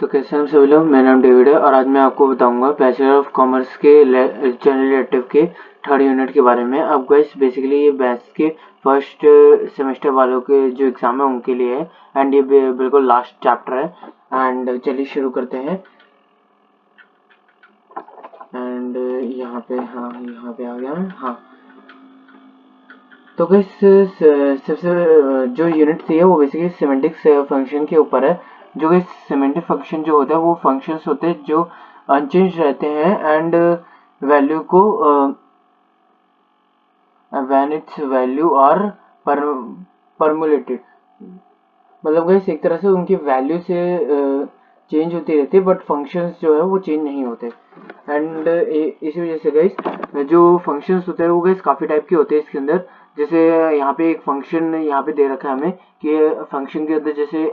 तो कैसे हैं हम सभी लोग। मेरा नाम डेविड है और आज मैं आपको बताऊंगा बैचलर ऑफ कॉमर्स के जनरल इलेक्टिव के थर्ड यूनिट के बारे में। अब गाइस बेसिकली ये बैच के फर्स्ट सेमेस्टर वालों के जो एग्ज़ाम है उनके लिए है एंड ये बिल्कुल लास्ट चैप्टर है। एंड चलिए शुरू करते हैं। एंड यहाँ पे यहाँ पे आ गया मैं। तो गाइस सबसे जो यूनिट थी है वो बेसिकली सिमेंटिक फंक्शन के ऊपर है। जो गाइस सिमेंटिक फंक्शन जो होता है वो फंक्शंस होते हैं जो अनचेंज रहते हैं एंड वैल्यू को व्हेन इट्स वैल्यू आर परमुलेटेड, मतलब गाइस एक तरह से उनकी वैल्यू से चेंज होती रहती है बट फंक्शंस जो है वो चेंज नहीं होते। एंड इसी वजह से गाइस जो फंक्शंस होते हैं वो गाइस काफ़ी टाइप के होते हैं इसके अंदर। जैसे यहाँ पे एक फंक्शन यहाँ पे दे रखा है हमें कि फंक्शन के अंदर जैसे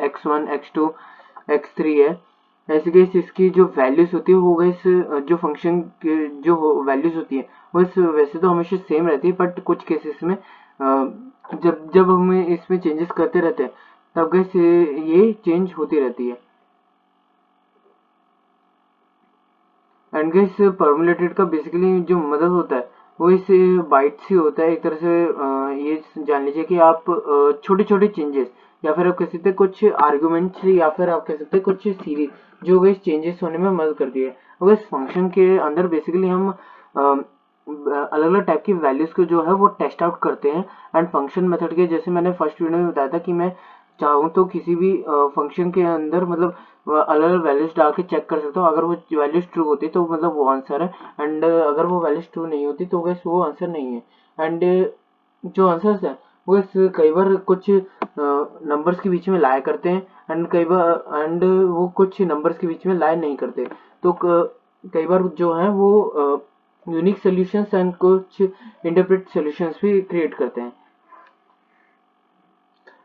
x1 x2 x3 है। ऐसे गाइस इसकी जो वैल्यूज होती है वो गाइस जो फंक्शन के जो वैल्यूज होती है वो वैसे तो हमेशा सेम रहती है बट कुछ केसेस में जब जब हम इसमें चेंजेस करते रहते हैं तब गाइस ये चेंज होती रहती है। एंड गाइस परमुलेटेड का बेसिकली जो मदद होता है वो इस बाइट्स ही होता है एक तरह से। ये जान लीजिए कि आप छोटे छोटे चेंजेस या फिर आप कह सकते हैं कुछ आर्गुमेंट्स या फिर आप कह सकते हैं कुछ सीरीज जो गाइस चेंजेस होने में मदद करती है। और इस फंक्शन के अंदर बेसिकली हम अलग अलग टाइप की वैल्यूज को जो है वो टेस्ट आउट करते हैं। एंड फंक्शन मेथड के जैसे मैंने फर्स्ट वीडियो में बताया था कि मैं चाहूँ तो किसी भी फंक्शन के अंदर मतलब अलग अलग वैल्यूज डाल के चेक कर सकता हूँ। अगर वो वैल्यूज ट्रू होती तो मतलब वो आंसर है एंड अगर वो वैल्यूज ट्रू नहीं होती तो गैस वो आंसर नहीं है। एंड जो आंसर्स है वो इस कई बार कुछ नंबर्स के बीच में लाया करते हैं एंड कई बार एंड वो कुछ नंबर्स के बीच में लाया नहीं करते। तो कई बार जो है वो यूनिक सॉल्यूशंस एंड कुछ इंटरप्रेट सॉल्यूशंस भी क्रिएट करते हैं।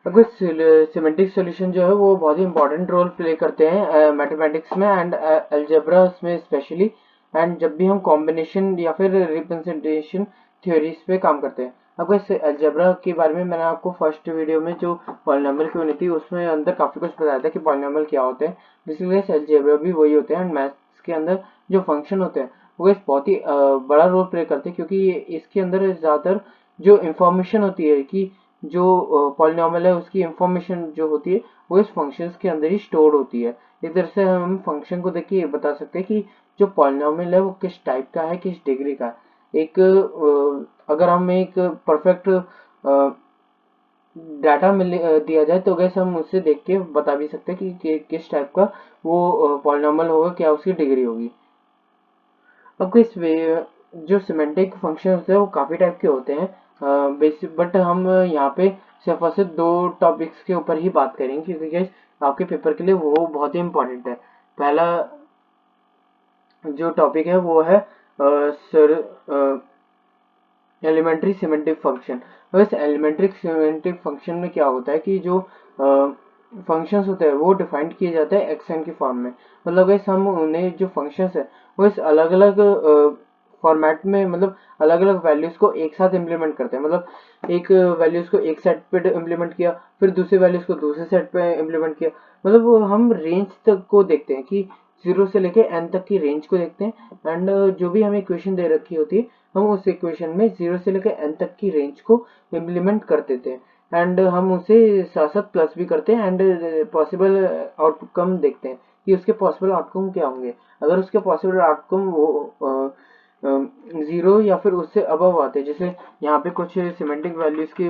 अब सिमेंटिक सॉल्यूशन जो है वो बहुत ही इंपॉर्टेंट रोल प्ले करते हैं मैथमेटिक्स में एंड अलजेब्रा में स्पेशली। एंड जब भी हम कॉम्बिनेशन या फिर रिप्रेजेंटेशन थ्योरीज पे काम करते हैं। अब इस अलजेब्रा के बारे में मैंने आपको फर्स्ट वीडियो में जो पॉलिनॉमियल की यूनिट थी उसमें अंदर काफ़ी कुछ बताया था कि पॉलिनॉमियल क्या होते हैं। बेसिकली अलजेब्रा भी वही होते हैं एंड मैथ्स के अंदर जो फंक्शन होते हैं वो इस बहुत ही बड़ा रोल प्ले करते हैं क्योंकि इसके अंदर ज़्यादातर जो इंफॉर्मेशन होती है कि जो पॉलिनॉमियल है उसकी इंफॉर्मेशन जो होती है वो इस फंक्शंस के अंदर ही स्टोर होती है। इस तरह से हम फंक्शन को देख के ये बता सकते हैं कि जो पॉलिनॉमियल है वो किस टाइप का है, किस डिग्री का है। एक अगर हम एक परफेक्ट डाटा मिल दिया जाए तो गैस हम उससे देख के बता भी सकते हैं कि किस टाइप का वो पॉलिनॉमियल होगा, क्या उसकी डिग्री होगी। अब इस जो सिमेंटिक फंक्शन होते हैं वो काफ़ी टाइप के होते हैं बेसिक, बट हम यहाँ पे सिर्फ और सिर्फ दो टॉपिक्स के ऊपर ही बात करेंगे क्योंकि guys, आपके पेपर के लिए वो बहुत ही इंपॉर्टेंट है। पहला जो टॉपिक है वो है सर एलिमेंट्री सिमेंटिक फंक्शन। वैसे एलिमेंट्री सिमेंटिक फंक्शन में क्या होता है कि जो फंक्शंस होते हैं वो डिफाइंड किए जाते हैं एक्सएन के फॉर्म में। मतलब गाइस हम उन्हें जो फंक्शंस है वो इस अलग अलग फॉर्मेट में मतलब अलग अलग वैल्यूज को एक साथ इम्प्लीमेंट करते हैं। मतलब एक वैल्यूज को एक सेट पे इम्प्लीमेंट किया फिर दूसरे वैल्यूज को दूसरे सेट पे इम्प्लीमेंट किया। मतलब वो हम रेंज तक को देखते हैं कि 0 से लेके n तक की रेंज को देखते हैं। एंड जो भी हमें इक्वेशन दे रखी होती है हम उस इक्वेशन में 0 से लेकर n तक की रेंज को इम्प्लीमेंट कर देते हैं। एंड हम उसे साथ साथ प्लस भी करते हैं एंड पॉसिबल आउटकम देखते हैं कि उसके पॉसिबल आउटकम क्या होंगे। अगर उसके पॉसिबल आउटकम वो जीरो या फिर उससे अबव आते हैं, जैसे यहाँ पे कुछ सिमेंटिक वैल्यूज की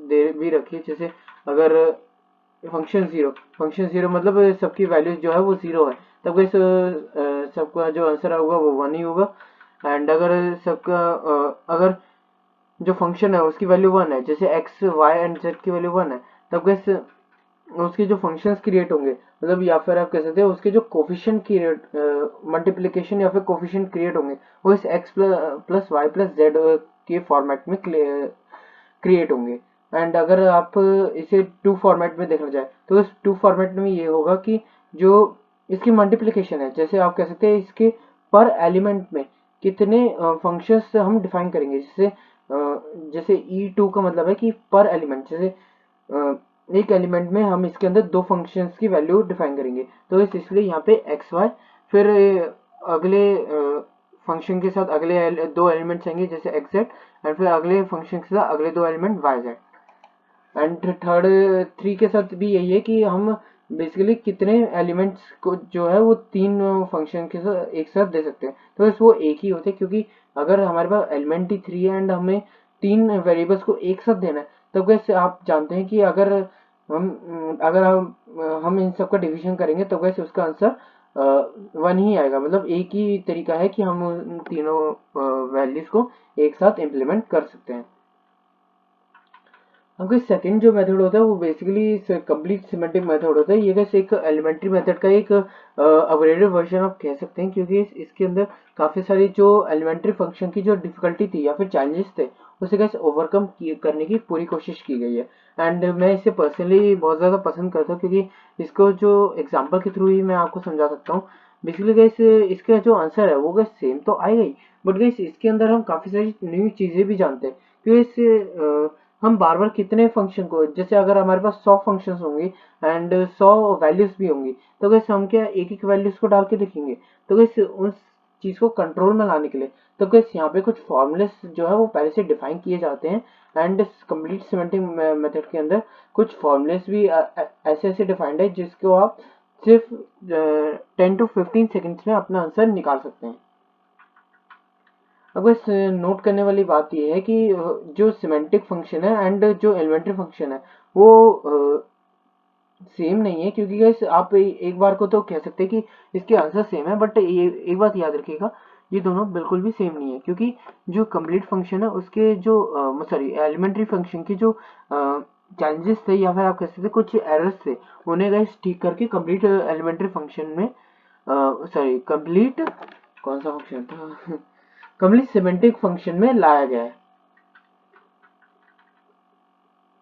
दे भी रखी है। जैसे अगर फंक्शन जीरो मतलब सबकी वैल्यूज जो है वो जीरो है तब इस सबका जो आंसर होगा वो 1 ही होगा। एंड अगर सबका अगर जो फंक्शन है उसकी वैल्यू 1 है, जैसे x y एंड z की वैल्यू 1 है, तब गैस उसके जो फंक्शंस क्रिएट होंगे मतलब या फिर आप कह सकते हैं उसके जो कोफिशिएंट क्रिएट मल्टीप्लिकेशन या फिर कोफिशिएंट क्रिएट होंगे वो इस x plus y plus z के फॉर्मेट में क्रिएट होंगे। एंड अगर आप इसे टू फॉर्मेट में देखना जाए तो इस टू फॉर्मेट में ये होगा कि जो इसकी मल्टीप्लिकेशन है, जैसे आप कह सकते हैं इसके पर एलिमेंट में कितने फंक्शंस हम डिफाइन करेंगे। जैसे जैसे E2 का मतलब है कि पर एलिमेंट, जैसे एक एलिमेंट में हम इसके अंदर दो फंक्शंस की वैल्यू डिफाइन करेंगे। तो इसलिए यहाँ पे एक्स वाई, फिर अगले फंक्शन के साथ अगले दो एलिमेंट्स आएंगे जैसे एक्स जेड, एंड फिर अगले फंक्शन के साथ अगले दो element y z. And third three के साथ भी यही है कि हम बेसिकली कितने एलिमेंट्स को जो है वो तीन फंक्शन के साथ एक साथ दे सकते हैं। तो बस वो एक ही होते हैं, क्योंकि अगर हमारे पास एलिमेंट ही थ्री है एंड हमें तीन वेरिएबल्स को एक साथ देना है, तो वैसे आप जानते हैं कि अगर हम इन सब का डिवीजन करेंगे तो वैसे उसका आंसर वन ही आएगा। मतलब एक ही तरीका है कि हम उन तीनों वैल्यूज को एक साथ इम्प्लीमेंट कर सकते हैं। अब सेकंड जो मेथड होता है वो बेसिकली कंप्लीट सिमेट्रिक मेथड होता है। ये कैसे एक एलिमेंट्री मेथड का एक अपग्रेडेड वर्जन आप कह सकते हैं, क्योंकि इसके अंदर काफ़ी सारी जो एलिमेंट्री फंक्शन की जो डिफिकल्टी थी या फिर चैलेंजेस थे उसे कैसे ओवरकम करने की पूरी कोशिश की गई है। एंड मैं इसे पर्सनली बहुत ज़्यादा पसंद करता हूँ, क्योंकि इसको जो एग्जाम्पल के थ्रू ही मैं आपको समझा सकता हूँ। बेसिकली गैस इसका जो आंसर है वो गैस सेम तो आएगा ही, बट गैस इसके अंदर हम काफ़ी सारी न्यू चीज़ें भी जानते हैं। क्योंकि इससे हम बार बार कितने फंक्शन को, जैसे अगर हमारे पास 100 फंक्शंस होंगे एंड 100 वैल्यूज भी होंगी, तो कैसे हम क्या एक एक वैल्यूज को डाल के देखेंगे। तो कैसे उस चीज को कंट्रोल में लाने के लिए तो कैसे यहाँ पे कुछ फॉर्मूलेस जो है वो पहले से डिफाइन किए जाते हैं। एंड कंप्लीट सिमेट्रिक मेथड के अंदर कुछ फॉर्मूलेस भी ऐसे ऐसे डिफाइंड है जिसको आप सिर्फ 10 to 15 सेकेंड्स में अपना आंसर निकाल सकते हैं। अब बस नोट करने वाली बात यह है कि जो सिमेंटिक फंक्शन है एंड जो एलिमेंट्री फंक्शन है वो सेम नहीं है, क्योंकि गैस आप एक बार को तो कह सकते हैं कि इसके आंसर सेम है, बट ये एक बात याद रखिएगा, ये दोनों बिल्कुल भी सेम नहीं है। क्योंकि जो कंप्लीट फंक्शन है उसके जो सॉरी एलिमेंट्री फंक्शन की जो चैलेंजेस थे या फिर आप कह सकते कुछ एरर्स थे, उन्हें गैस ठीक करके कंप्लीट एलिमेंट्री फंक्शन में सॉरी कंप्लीट कौन सा फंक्शन था कंप्लीट सिमेंटिक फंक्शन में लाया गया है।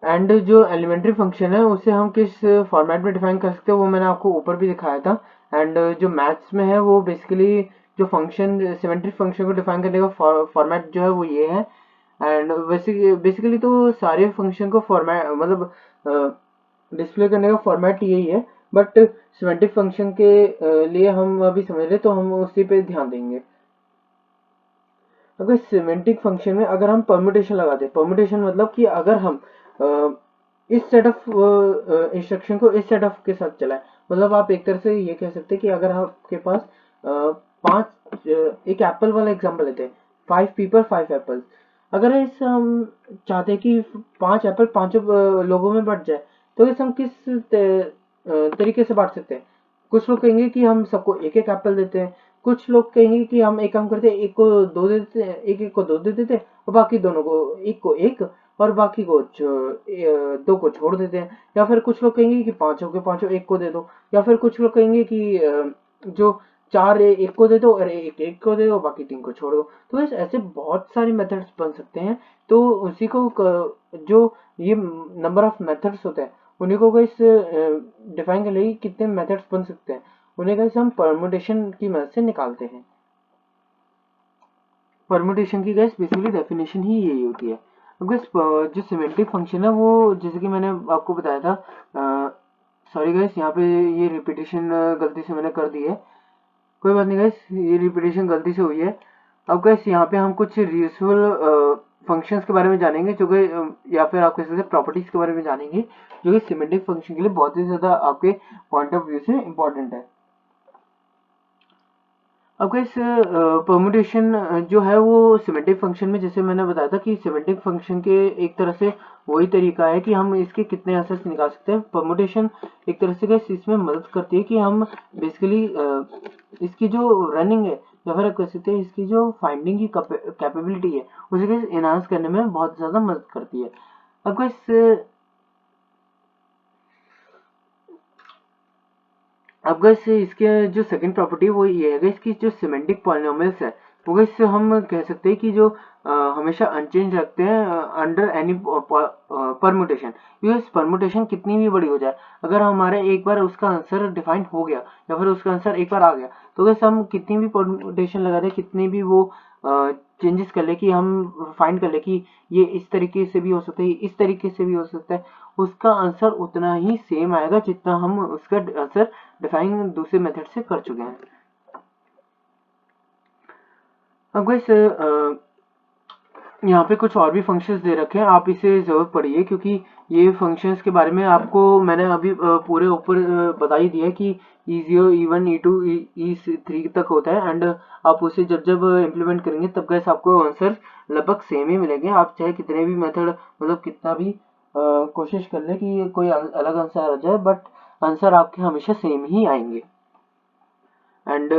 एंड जो एलिमेंट्री फंक्शन है उसे हम किस फॉर्मेट में डिफाइन कर सकते हैं वो मैंने आपको ऊपर भी दिखाया था। एंड जो मैथ्स में है वो बेसिकली जो फंक्शन सिमेट्रिक फंक्शन को डिफाइन करने का फॉर्मेट जो है वो ये है। एंड बेसिकली तो सारे फंक्शन को फॉर्मेट मतलब डिस्प्ले करने का फॉर्मेट यही है, बट सिमेट्रिक फंक्शन के लिए हम अभी समझ रहे तो हम उसी पे ध्यान देंगे। अगर सिमेंटिक फंक्शन में अगर हम परम्यूटेशन लगाते हैं, परम्यूटेशन मतलब कि अगर हम इस सेट ऑफ इंस्ट्रक्शन को इस सेट ऑफ के साथ चलाएं, मतलब आप एक तरह से ये कह सकते हैं कि अगर आपके पास पांच एक एप्पल वाला एग्जांपल लेते हैं, 5 पीपल 5 एप्पल्स। अगर इस हम चाहते हैं कि 5 एप्पल पांचों लोगों में बट जाए, तो इस हम किस तरीके से बांट सकते हैं। कुछ लोग कहेंगे कि हम सबको एक एक एप्पल देते हैं, कुछ लोग कहेंगे कि हम एक काम करते हैं, एक को दो दे देते हैं, एक एक को दो दे देते हैं और बाकी दोनों को एक और बाकी को दो को छोड़ देते हैं। या फिर कुछ लोग कहेंगे कि पांचों के पांचों एक को दे दो, या फिर कुछ लोग कहेंगे कि जो चार एक को दे दो और एक एक को दे दो, बाकी तीन को छोड़ दो। तो ऐसे बहुत सारे मेथड्स बन सकते हैं। तो उसी को जो ये नंबर ऑफ मेथड्स होते हैं उन्हीं को इस डिफाइन करने के कितने मेथड्स बन सकते हैं, उन्हें कैसे हम परमुटेशन की मदद से निकालते हैं। परमुटेशन की गैस बेसिकली डेफिनेशन ही यही होती है। अब गैस जो सिमेट्रिक फंक्शन है वो जैसे कि मैंने आपको बताया था, सॉरी गैस यहाँ पे ये रिपीटेशन गलती से मैंने कर दी है, कोई बात नहीं गैस, ये रिपीटेशन गलती से हुई है। अब गैस यहाँ पे हम कुछ यूजफुल फंक्शंस के बारे में जानेंगे जो कि या फिर आप कह सकते हैं प्रॉपर्टीज के बारे में जानेंगे जो कि सिमेट्रिक फंक्शन के लिए बहुत ही ज़्यादा आपके पॉइंट ऑफ व्यू से इम्पोर्टेंट है। अब गाइस परमुटेशन जो है वो सिमेट्रिक फंक्शन में, जैसे मैंने बताया था कि सिमेट्रिक फंक्शन के एक तरह से वही तरीका है कि हम इसके कितने आंसर्स निकाल सकते हैं। परमुटेशन एक तरह से गाइस इसमें मदद करती है कि हम बेसिकली इसकी जो रनिंग है या फिर आप कह सकते हैं इसकी जो फाइंडिंग की कैपेबिलिटी है उसे गाइस एनहांस करने में बहुत ज़्यादा मदद करती है। अब गाइस अब गैस इसके जो सेकंड प्रॉपर्टी है वो ये है गैस कि जो सिमेंटिक पॉलिनोमियल्स है वो गैस हम कह सकते हैं कि जो हमेशा अनचेंज रखते हैं अंडर एनी परमुटेशन। क्योंकि परमुटेशन कितनी भी बड़ी हो जाए, अगर हमारे एक बार उसका आंसर डिफाइन हो गया या फिर उसका आंसर एक बार आ गया, तो गैस हम कितनी भी परमुटेशन लगा दें, कितनी भी वो चेंजेस कर ले कि हम फाइंड कर ले कि ये इस तरीके से भी हो सकता है, इस तरीके से भी हो सकता है, उसका आंसर उतना ही सेम आएगा जितना हम उसका आंसर डिफाइन दूसरे मेथड से कर चुके हैं। अब गाइस यहाँ पे कुछ और भी फंक्शंस दे रखे हैं, आप इसे जरूर पढ़िए क्योंकि ये फंक्शंस के बारे में आपको मैंने अभी पूरे ऊपर बता ही दिया है कि E0, E1, E2, E3 तक होता है एंड आप उसे जब जब इम्प्लीमेंट करेंगे तब गैस आपको आंसर लगभग सेम ही मिलेंगे। आप चाहे कितने भी मेथड मतलब कितना भी कोशिश कर ले कि कोई अलग आंसर आ जाए, बट आंसर आपके हमेशा सेम ही आएंगे। एंड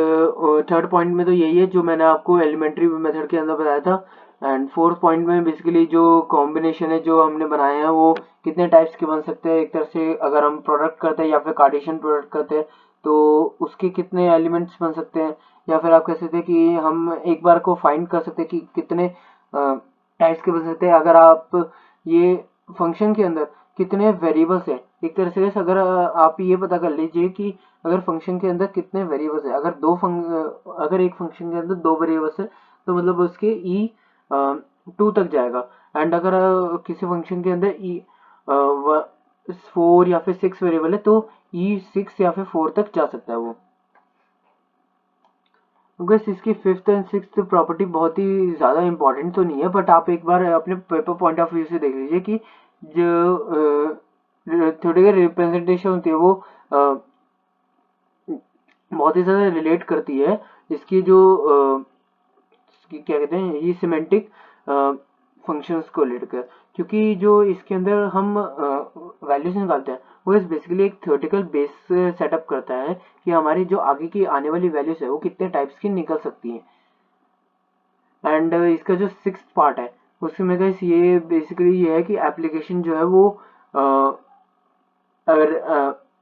थर्ड पॉइंट में तो यही है जो मैंने आपको एलिमेंट्री मेथड के अंदर बताया था। एंड फोर्थ पॉइंट में बेसिकली जो कॉम्बिनेशन है जो हमने बनाए हैं वो कितने टाइप्स के बन सकते हैं। एक तरह से अगर हम प्रोडक्ट करते हैं या फिर कार्टेशियन प्रोडक्ट करते हैं तो उसके कितने एलिमेंट्स बन सकते हैं, या फिर आप कह सकते हैं कि हम एक बार को फाइंड कर सकते हैं कि कितने टाइप्स के बन सकते हैं अगर आप ये फंक्शन के अंदर कितने वेरिएबल्स है। एक तरह से अगर आप ये पता कर लीजिए कि अगर फंक्शन के अंदर कितने वेरिएबल्स है, अगर एक फंक्शन के अंदर 2 वेरिएबल्स है तो मतलब उसके E2 तक जाएगा। एंड अगर किसी फंक्शन के अंदर 4 या फिर 6 वेरिएबल है तो E6 या फिर 4 तक जा सकता है वो। बस इसकी फिफ्थ एंड सिक्स्थ प्रॉपर्टी बहुत ही ज़्यादा इंपॉर्टेंट तो नहीं है, बट आप एक बार अपने पेपर पॉइंट ऑफ व्यू से देख लीजिए कि जो थ्योरेटिकल रिप्रेजेंटेशन होती है वो बहुत ही ज़्यादा रिलेट करती है इसकी जो क्या कहते हैं ये सिमेंटिक फंक्शंस को लेकर, क्योंकि जो इसके अंदर हम वैल्यूज निकालते हैं वो इस बेसिकली एक थ्योरेटिकल बेस सेटअप करता है कि हमारी जो आगे की आने वाली वैल्यूज है वो कितने टाइप्स की निकल सकती हैं। एंड इसका जो सिक्स्थ पार्ट है उसमें गाइस ये बेसिकली ये है कि एप्लीकेशन जो है वो अगर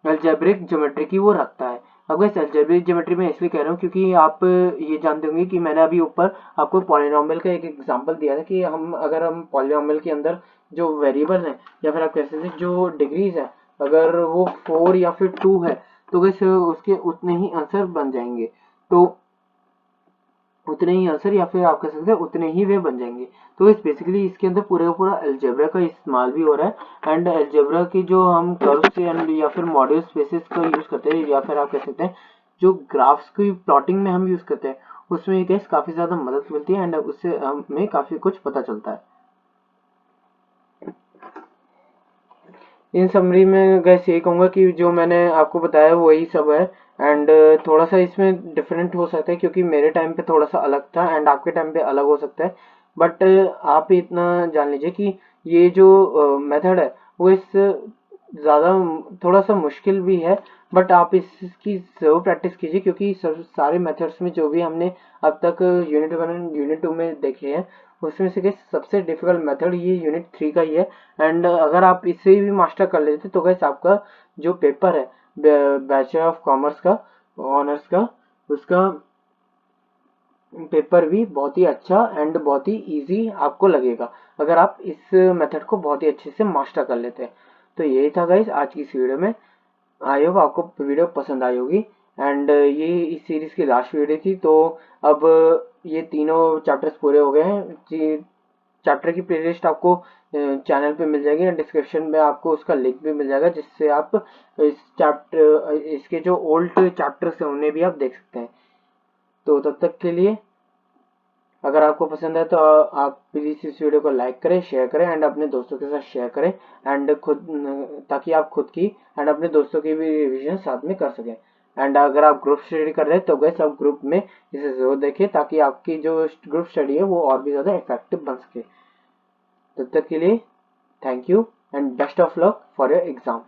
अलजेब्रिक ज्योमेट्री की वो रखता है। अब गाइस अलजेब्रिक ज्योमेट्री में इसलिए कह रहा हूँ क्योंकि आप ये जानते होंगे कि मैंने अभी ऊपर आपको पॉलिनॉमियल का एक एग्जांपल दिया था कि अगर हम पॉलिनॉमियल के अंदर जो वेरिएबल है या फिर आप कह सकते हैं जो डिग्रीज है अगर वो 4 या फिर 2 है तो गाइस उसके उतने ही आंसर बन जाएंगे, तो उतने ही आंसर या फिर आप कह सकते हैं उतने ही वे बन जाएंगे। तो इस बेसिकली इसके अंदर पूरा पूरा अलजेब्रा का इस्तेमाल भी हो रहा है एंड अलजेब्रा की जो हम कर्व्स एंड या फिर मॉड्यूल स्पेसिस का यूज करते हैं या फिर आप कह सकते हैं जो ग्राफ्स की प्लॉटिंग में हम यूज करते हैं उसमें गैस काफी ज्यादा मदद मिलती है एंड उससे हमें काफी कुछ पता चलता है। इन समरी में गैस यही कहूँगा कि जो मैंने आपको बताया वही सब है एंड थोड़ा सा इसमें डिफरेंट हो सकता है क्योंकि मेरे टाइम पे थोड़ा सा अलग था एंड आपके टाइम पे अलग हो सकता है, बट आप इतना जान लीजिए कि ये जो मेथड है वो इस ज़्यादा थोड़ा सा मुश्किल भी है, बट आप इसकी ज़रूर प्रैक्टिस कीजिए क्योंकि सब सारे मेथड्स में जो भी हमने अब तक यूनिट 1 एंड यूनिट 2 में देखे हैं उसमें से सबसे डिफिकल्ट मेथड ये यूनिट 3 का ही है। एंड अगर आप इसे भी मास्टर कर लेते तो गैस आपका जो पेपर है बैचलर ऑफ कॉमर्स का ऑनर्स का उसका पेपर भी बहुत ही अच्छा एंड बहुत ही इजी आपको लगेगा अगर आप इस मेथड को बहुत ही अच्छे से मास्टर कर लेते हैं। तो यही था गाइस आज की इस वीडियो में। आई होप आपको वीडियो पसंद आई होगी एंड ये इस सीरीज की लास्ट वीडियो थी, तो अब ये तीनों चैप्टर्स पूरे हो गए हैं। चैप्टर की प्लेलिस्ट आपको चैनल पे मिल जाएगी, डिस्क्रिप्शन में आपको उसका लिंक भी मिल जाएगा जिससे आप इसके जो ओल्ड चैप्टर्स हैं उन्हें भी आप देख सकते हैं। तो तब तक के लिए अगर आपको पसंद है तो आप प्लीज़ इस वीडियो को लाइक करें, शेयर करें एंड अपने दोस्तों के साथ शेयर करें एंड खुद ताकि आप खुद की एंड अपने दोस्तों की भी रिविजन साथ में कर सकें। एंड अगर आप ग्रुप स्टडी कर रहे हैं तो गैस आप ग्रुप में इसे जरूर देखें ताकि आपकी जो ग्रुप स्टडी है वो और भी ज़्यादा इफेक्टिव बन सके। तब तक के लिए thank you and best of luck for your exam.